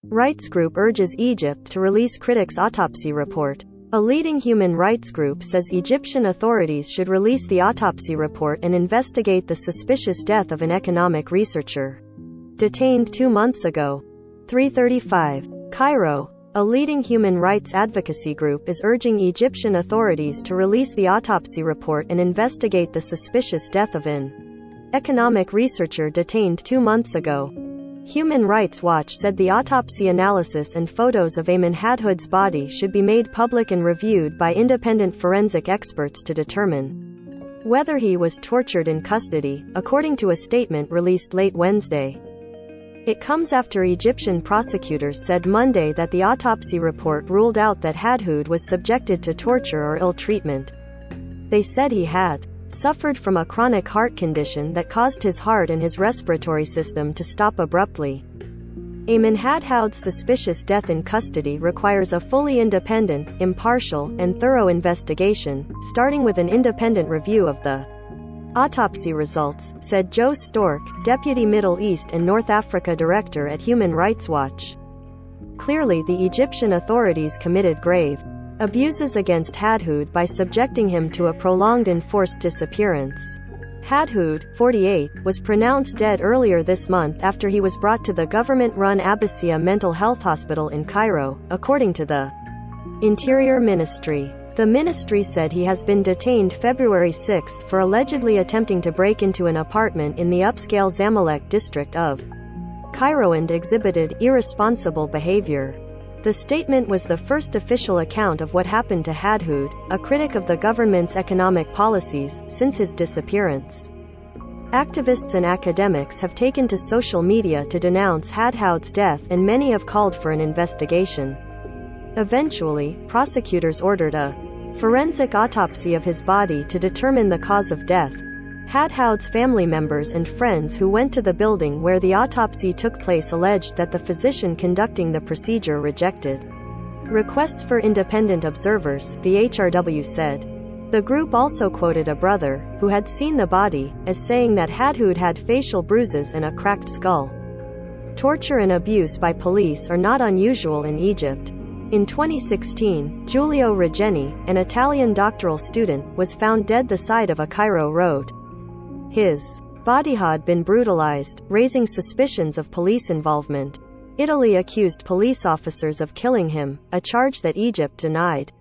Rights group urges Egypt to release critic's autopsy report. A leading human rights group says Egyptian authorities should release the autopsy report and investigate the suspicious death of an economic researcher detained 2 months ago. 3:35. Cairo. A leading human rights advocacy group is urging Egyptian authorities to release the autopsy report and investigate the suspicious death of an economic researcher detained 2 months ago. Human Rights Watch said the autopsy analysis and photos of Ayman Hadhoud's body should be made public and reviewed by independent forensic experts to determine whether he was tortured in custody, according to a statement released late Wednesday. It comes after Egyptian prosecutors said Monday that the autopsy report ruled out that Hadhoud was subjected to torture or ill treatment. They said he had suffered from a chronic heart condition that caused his heart and his respiratory system to stop abruptly. Ayman Hadhoud's suspicious death in custody requires a fully independent, impartial, and thorough investigation, starting with an independent review of the autopsy results, said Joe Stork, Deputy Middle East and North Africa Director at Human Rights Watch. Clearly, the Egyptian authorities committed grave abuses against Hadhoud by subjecting him to a prolonged and forced disappearance. Hadhoud, 48, was pronounced dead earlier this month after he was brought to the government-run Abbasiyah Mental Health Hospital in Cairo, according to the Interior Ministry. The ministry said he has been detained February 6 for allegedly attempting to break into an apartment in the upscale Zamalek district of Cairo and exhibited irresponsible behavior. The statement was the first official account of what happened to Hadhoud, a critic of the government's economic policies, since his disappearance. Activists and academics have taken to social media to denounce Hadhoud's death, and many have called for an investigation. Eventually, prosecutors ordered a forensic autopsy of his body to determine the cause of death. Hadhoud's family members and friends who went to the building where the autopsy took place alleged that the physician conducting the procedure rejected requests for independent observers, the HRW said. The group also quoted a brother, who had seen the body, as saying that Hadhoud had facial bruises and a cracked skull. Torture and abuse by police are not unusual in Egypt. In 2016, Giulio Regeni, an Italian doctoral student, was found dead the side of a Cairo road. His body had been brutalized, raising suspicions of police involvement. Italy accused police officers of killing him, a charge that Egypt denied.